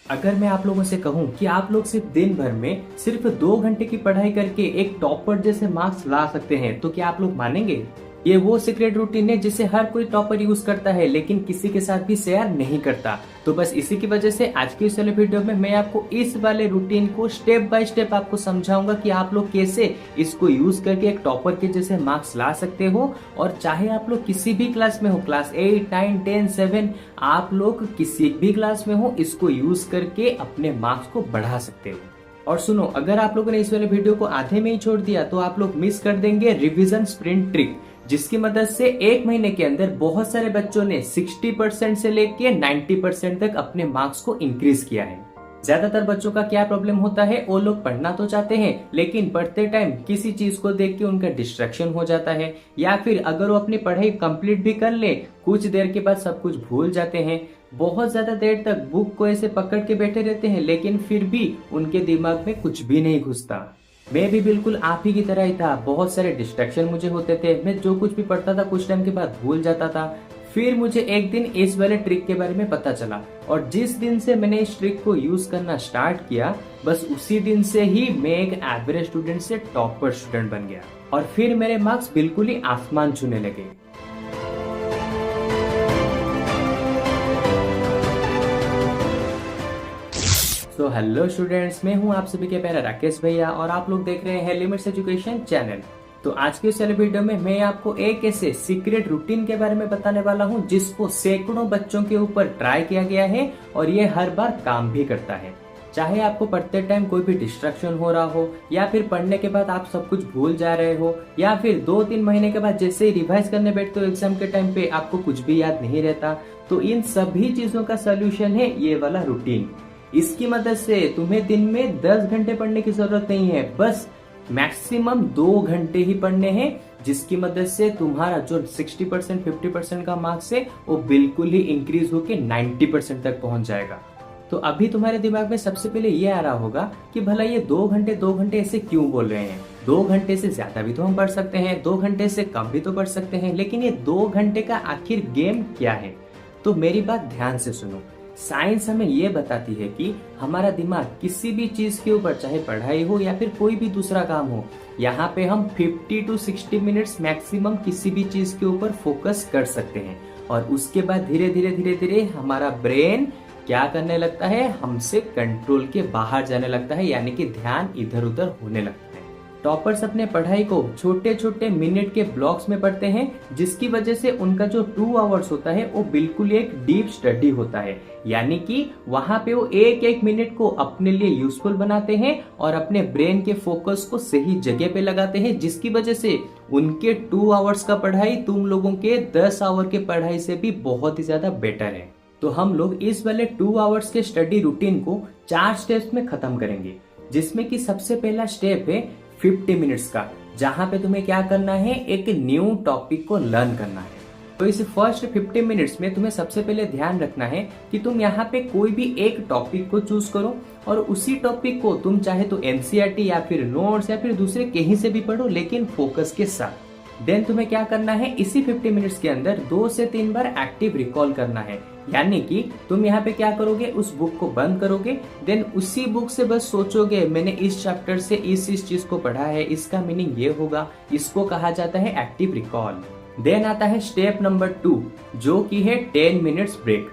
अगर मैं आप लोगों से कहूं कि आप लोग सिर्फ दिन भर में सिर्फ 2 घंटे की पढ़ाई करके एक टॉपर जैसे मार्क्स ला सकते हैं, तो क्या आप लोग मानेंगे? ये वो सीक्रेट रूटीन है जिसे हर कोई टॉपर यूज करता है, लेकिन किसी के साथ भी शेयर नहीं करता। तो बस इसी की वजह से आज की इस वाले वीडियो में मैं आपको इस वाले रूटीन को स्टेप बाय स्टेप आपको समझाऊंगा कि आप लोग कैसे इसको यूज करके एक टॉपर के जैसे मार्क्स ला सकते हो। और चाहे आप लोग किसी भी क्लास में हो, क्लास 8, 9, 10, 7, आप लोग किसी भी क्लास में हो, इसको यूज करके अपने मार्क्स को बढ़ा सकते हो। और सुनो, अगर आप लोगों ने इस वाले वीडियो को आधे में ही छोड़ दिया तो आप लोग मिस कर देंगे रिवीजन स्प्रिंट ट्रिक, जिसकी मदद से 1 महीने के अंदर बहुत सारे बच्चों ने 60% से लेके 90% तक अपने मार्क्स को इंक्रीज किया है। ज्यादातर बच्चों का क्या प्रॉब्लम होता है, वो लोग पढ़ना तो चाहते हैं लेकिन पढ़ते टाइम किसी चीज को देख के उनका डिस्ट्रैक्शन हो जाता है, या फिर अगर वो अपनी पढ़ाई कंप्लीट भी कर ले, कुछ देर के बाद सब कुछ भूल जाते हैं। बहुत ज्यादा देर तक बुक को ऐसे पकड़ के बैठे रहते हैं, लेकिन फिर भी उनके दिमाग में कुछ भी नहीं घुसता। मैं भी बिल्कुल आप ही की तरह ही था। बहुत सारे डिस्ट्रैक्शन मुझे होते थे, मैं जो कुछ भी पढ़ता था कुछ टाइम के बाद भूल जाता था। फिर मुझे एक दिन इस वाले ट्रिक के बारे में पता चला, और जिस दिन से मैंने इस ट्रिक को यूज करना स्टार्ट किया, बस उसी दिन से ही मैं एक एवरेज स्टूडेंट से टॉपर स्टूडेंट बन गया, और फिर मेरे मार्क्स बिल्कुल ही आसमान छूने लगे। तो हेलो स्टूडेंट्स, मैं हूं आप सभी के प्यारे राकेश भैया, और आप लोग देख रहे हैं लिमिट्स एजुकेशन चैनल। तो आज के इस वीडियो में मैं आपको एक ऐसे सीक्रेट रूटीन के बारे में बताने वाला हूं जिसको सैकड़ों बच्चों के ऊपर ट्राई किया गया है, और ये हर बार काम भी करता है। चाहे आपको पढ़ते टाइम कोई भी डिस्ट्रैक्शन हो रहा हो, या फिर पढ़ने के बाद आप सब कुछ भूल जा रहे हो, या फिर 2-3 महीने के बाद जैसे ही रिवाइज करने बैठते हो एग्जाम के टाइम पे आपको कुछ भी याद नहीं रहता, तो इन सभी चीजों का सोल्यूशन है ये वाला रूटीन। इसकी मदद से तुम्हें दिन में 10 घंटे पढ़ने की जरूरत नहीं है, बस मैक्सिमम 2 घंटे ही पढ़ने हैं, जिसकी मदद से तुम्हारा जो 60% 50% का मार्क्स है वो बिल्कुल ही इंक्रीज होके 90% तक पहुंच जाएगा। तो अभी तुम्हारे दिमाग में सबसे पहले ये आ रहा होगा कि भला ये 2 घंटे ऐसे क्यों बोल रहे हैं? 2 घंटे से ज्यादा भी तो हम पढ़ सकते हैं, 2 घंटे से कम भी तो पढ़ सकते हैं, लेकिन ये 2 घंटे का आखिर गेम क्या है? तो मेरी बात ध्यान से सुनो। साइंस हमें ये बताती है कि हमारा दिमाग किसी भी चीज के ऊपर, चाहे पढ़ाई हो या फिर कोई भी दूसरा काम हो, यहाँ पे हम 50 to 60 मिनट्स मैक्सिमम किसी भी चीज के ऊपर फोकस कर सकते हैं, और उसके बाद धीरे धीरे हमारा ब्रेन क्या करने लगता है, हमसे कंट्रोल के बाहर जाने लगता है, यानी कि ध्यान इधर उधर होने लगता है। टॉपर्स अपने पढ़ाई को छोटे छोटे मिनट के ब्लॉक्स में पढ़ते हैं, जिसकी वजह से उनका जो 2 आवर्स होता है वो बिल्कुल एक डीप स्टडी होता है, यानी कि वहां पे वो एक एक मिनट को अपने लिए यूजफुल बनाते हैं और अपने ब्रेन के फोकस को सही जगह पे लगाते हैं, जिसकी वजह से उनके 2 आवर्स का पढ़ाई तुम लोगों के 10 आवर के पढ़ाई से भी बहुत ही ज्यादा बेटर है। तो हम लोग इस वाले 2 आवर्स के स्टडी रूटीन को 4 स्टेप्स में खत्म करेंगे, जिसमें कि सबसे पहला स्टेप है 50 मिनट्स का, जहां पे तुम्हें क्या करना है, एक न्यू टॉपिक को लर्न करना है। तो इस फर्स्ट 50 मिनट्स में तुम्हें सबसे पहले ध्यान रखना है कि तुम यहाँ पे कोई भी एक टॉपिक को चूज करो, और उसी टॉपिक को तुम चाहे तो एनसीईआरटी या फिर नोट्स या फिर दूसरे कहीं से भी पढ़ो, लेकिन फोकस के साथ। देन तुम्हें क्या करना है, इसी 50 मिनट्स के अंदर 2 से 3 बार एक्टिव रिकॉल करना है, यानी कि तुम यहाँ पे क्या करोगे, उस बुक को बंद करोगे, देन उसी बुक से बस सोचोगे मैंने इस चैप्टर से इस चीज को पढ़ा है, इसका मीनिंग ये होगा, इसको कहा जाता है एक्टिव रिकॉल। देन आता है स्टेप नंबर 2, जो कि है 10 मिनट्स ब्रेक।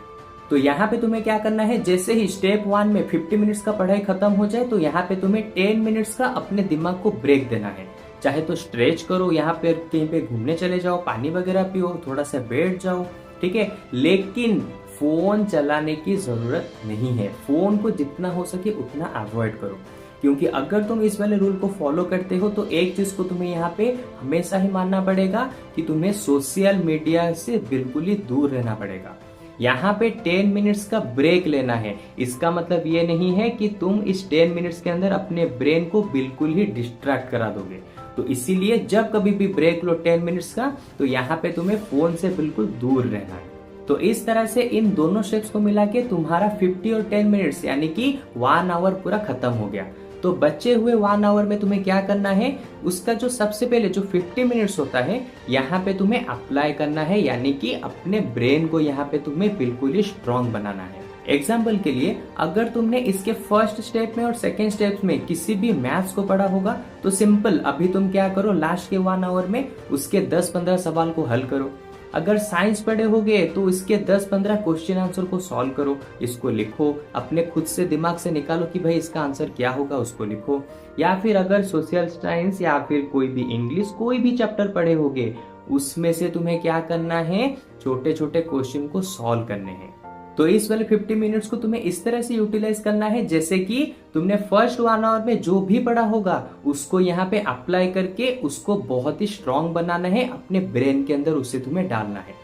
तो यहाँ पे तुम्हें क्या करना है, जैसे ही स्टेप 1 में 50 मिनट्स का पढ़ाई खत्म हो जाए, तो यहाँ पे तुम्हें 10 मिनट्स का अपने दिमाग को ब्रेक देना है। चाहे तो स्ट्रेच करो, यहाँ पे कहीं पे घूमने चले जाओ, पानी वगैरह पियो, थोड़ा सा बैठ जाओ, ठीक है, लेकिन फोन चलाने की जरूरत नहीं है। फोन को जितना हो सके उतना अवॉइड करो, क्योंकि अगर तुम इस वाले रूल को फॉलो करते हो तो एक चीज को तुम्हें यहाँ पे हमेशा ही मानना पड़ेगा कि तुम्हें सोशल मीडिया से बिल्कुल ही दूर रहना पड़ेगा। यहाँ पे 10 मिनट्स का ब्रेक लेना है। इसका मतलब ये नहीं है कि तुम इस 10 मिनट्स के अंदर अपने ब्रेन को बिल्कुल ही डिस्ट्रैक्ट करा दोगे। तो इसीलिए जब कभी भी ब्रेक लो 10 मिनट्स का, तो यहाँ पे तुम्हें फोन से बिल्कुल दूर रहना है। तो इस तरह से इन दोनों स्टेप्स को मिला के तुम्हारा 50 और 10 मिनट्स यानी कि 1 आवर पूरा खत्म हो गया। तो बचे हुए 1 आवर में तुम्हें क्या करना है, उसका जो सबसे पहले जो 50 मिनट्स होता है यहाँ पे तुम्हें अप्लाई करना है, यानी कि अपने ब्रेन को यहाँ पे तुम्हें बिल्कुल ही स्ट्रॉन्ग बनाना है। एग्जाम्पल के लिए अगर तुमने इसके फर्स्ट स्टेप में और सेकेंड स्टेप में किसी भी मैथ्स को पढ़ा होगा तो सिंपल अभी तुम क्या करो, लास्ट के 1 आवर में उसके 10-15 सवाल को हल करो। अगर साइंस पढ़े होगे तो इसके 10-15 क्वेश्चन आंसर को सॉल्व करो, इसको लिखो, अपने खुद से दिमाग से निकालो कि भाई इसका आंसर क्या होगा, उसको लिखो। या फिर अगर सोशल साइंस या फिर कोई भी इंग्लिश कोई भी चैप्टर पढ़े होगे उसमें से तुम्हें क्या करना है, छोटे छोटे क्वेश्चन को सॉल्व करने हैं। तो इस वाले 50 मिनट्स को तुम्हें इस तरह से यूटिलाइज करना है जैसे कि तुमने फर्स्ट 1 आवर में जो भी पढ़ा होगा उसको यहाँ पे अप्लाई करके उसको बहुत ही स्ट्रांग बनाना है, अपने ब्रेन के अंदर उसे तुम्हें डालना है।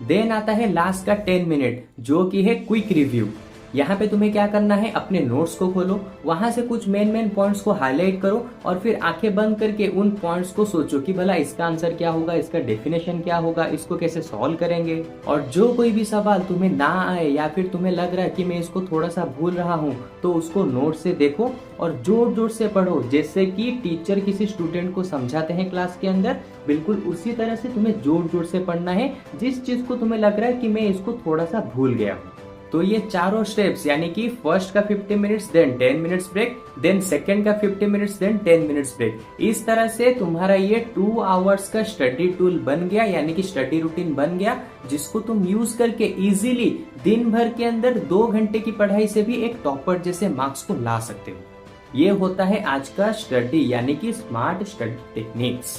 देन आता है लास्ट का 10 मिनट जो कि है क्विक रिव्यू। यहाँ पे तुम्हें क्या करना है, अपने नोट्स को खोलो, वहां से कुछ मेन पॉइंट्स को हाईलाइट करो और फिर आंखें बंद करके उन पॉइंट्स को सोचो कि भला इसका आंसर क्या होगा, इसका डेफिनेशन क्या होगा, इसको कैसे सॉल्व करेंगे। और जो कोई भी सवाल तुम्हें ना आए या फिर तुम्हें लग रहा है कि मैं इसको थोड़ा सा भूल रहा हूँ तो उसको नोट से देखो और जोर जोर से पढ़ो, जैसे कि टीचर किसी स्टूडेंट को समझाते हैं क्लास के अंदर, बिल्कुल उसी तरह से तुम्हें जोर जोर से पढ़ना है जिस चीज को तुम्हें लग रहा है कि मैं इसको थोड़ा सा भूल गया हूँ। तो ये चारों स्टेप्स यानी कि फर्स्ट का 50 minutes then 10 minutes break, then second का 50 मिनट्स देन 10 मिनट्स ब्रेक, इस तरह से तुम्हारा ये 2 आवर्स का स्टडी टूल बन गया, यानी कि स्टडी रूटीन बन गया, जिसको तुम यूज करके इजीली दिन भर के अंदर 2 घंटे की पढ़ाई से भी एक टॉपर जैसे मार्क्स को ला सकते हो। ये होता है आज का स्टडी यानी कि smart study techniques.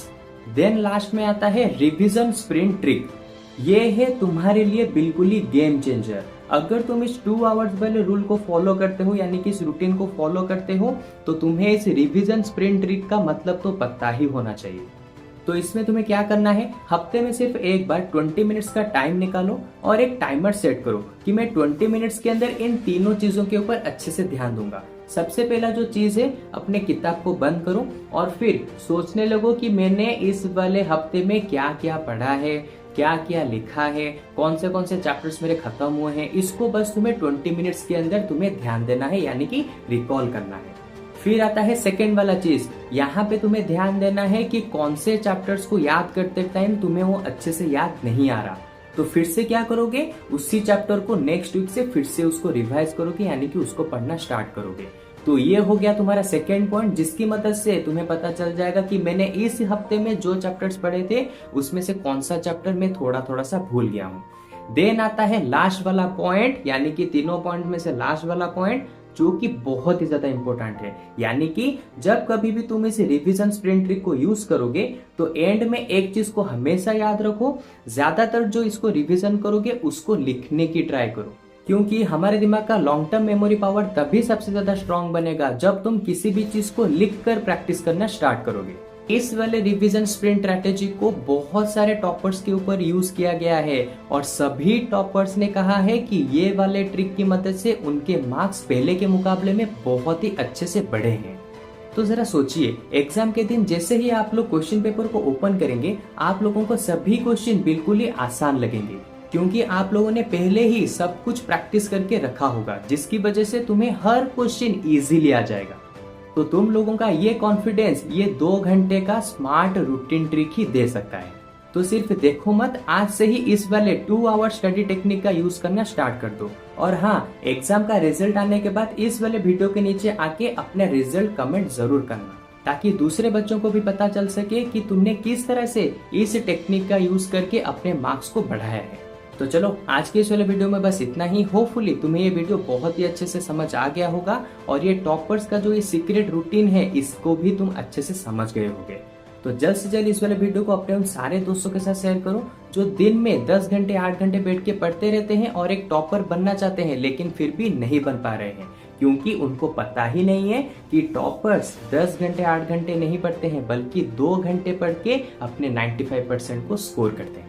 Then last में आता है रिविजन स्प्रिंट ट्रिक। ये है तुम्हारे लिए बिल्कुल ही गेम चेंजर। अगर तुम इस 2 आवर्स वाले रूल को फॉलो करते हो यानी कि इस रूटीन को फॉलो करते हो तो तुम्हें इस रिवीजन स्प्रिंट ट्रिक का मतलब तो पता ही होना चाहिए। तो इसमें तुम्हें क्या करना है, हफ्ते में सिर्फ एक बार 20 मिनट्स का टाइम निकालो और एक टाइमर सेट करो कि मैं 20 मिनट्स के अंदर इन तीनों चीजों के ऊपर अच्छे से ध्यान दूंगा। सबसे पहला जो चीज है, अपने किताब को बंद करो और फिर सोचने लगो कि मैंने इस वाले हफ्ते में क्या क्या पढ़ा है, क्या क्या लिखा है, कौन से चैप्टर्स मेरे खत्म हुए हैं, इसको बस तुम्हें 20 मिनट्स के अंदर तुम्हें ध्यान देना है यानी कि रिकॉल करना है। फिर आता है सेकेंड वाला चीज, यहाँ पे तुम्हें ध्यान देना है कि कौन से चैप्टर्स को याद करते टाइम तुम्हें वो अच्छे से याद नहीं आ रहा, तो फिर से क्या करोगे, उसी चैप्टर को नेक्स्ट वीक से फिर से उसको रिवाइज करोगे यानी कि उसको पढ़ना स्टार्ट करोगे। तो ये हो गया तुम्हारा सेकेंड पॉइंट, जिसकी मदद से तुम्हें पता चल जाएगा कि मैंने इस हफ्ते में जो चैप्टर्स पढ़े थे उसमें से कौन सा चैप्टर मैं थोड़ा थोड़ा सा भूल गया हूँ। देन आता है लास्ट वाला पॉइंट, यानी कि तीनों पॉइंट में से लास्ट वाला पॉइंट जो कि बहुत ही ज्यादा इंपॉर्टेंट है, यानी कि जब कभी भी तुम इस रिवीजन स्प्रिंट ट्रिक को यूज करोगे तो एंड में एक चीज को हमेशा याद रखो, ज्यादातर जो इसको रिवीजन करोगे उसको लिखने की ट्राई करो, क्योंकि हमारे दिमाग का लॉन्ग टर्म मेमोरी पावर तभी सबसे ज्यादा स्ट्रांग बनेगा जब तुम किसी भी चीज को लिखकर प्रैक्टिस करना स्टार्ट करोगे। इस वाले रिवीजन स्प्रिंट स्ट्रैटेजी को बहुत सारे टॉपर्स के ऊपर यूज किया गया है और सभी टॉपर्स ने कहा है कि ये वाले ट्रिक की मदद से उनके मार्क्स पहले के मुकाबले में बहुत ही अच्छे से बढ़े हैं। तो जरा सोचिए, एग्जाम के दिन जैसे ही आप लोग क्वेश्चन पेपर को ओपन करेंगे आप लोगों को सभी क्वेश्चन बिल्कुल ही आसान लगेंगे, क्योंकि आप लोगों ने पहले ही सब कुछ प्रैक्टिस करके रखा होगा, जिसकी वजह से तुम्हें हर क्वेश्चन इजीली आ जाएगा। तो तुम लोगों का ये कॉन्फिडेंस ये 2 घंटे का स्मार्ट रूटीन ट्रिक ही दे सकता है। तो सिर्फ देखो मत, आज से ही इस वाले 2 आवर स्टडी टेक्निक का यूज करना स्टार्ट कर दो। और हाँ, एग्जाम का रिजल्ट आने के बाद इस वाले वीडियो के नीचे आके अपना रिजल्ट कमेंट जरूर करना, ताकि दूसरे बच्चों को भी पता चल सके कि तुमने किस तरह से इस टेक्निक का यूज करके अपने मार्क्स को बढ़ाया है। तो चलो, आज के इस वाले वीडियो में बस इतना ही। होपफुली तुम्हें ये वीडियो बहुत ही अच्छे से समझ आ गया होगा और ये टॉपर्स का जो ये सीक्रेट रूटीन है इसको भी तुम अच्छे से समझ गए होगे। तो जल्द से जल्द इस वाले वीडियो को अपने उन सारे दोस्तों के साथ शेयर करो जो दिन में 10 घंटे 8 घंटे बैठ के पढ़ते रहते हैं और एक टॉपर बनना चाहते हैं लेकिन फिर भी नहीं बन पा रहे हैं, क्योंकि उनको पता ही नहीं है कि टॉपर्स 10 घंटे 8 घंटे नहीं पढ़ते हैं बल्कि 2 घंटे पढ़ के अपने 95% को स्कोर करते हैं।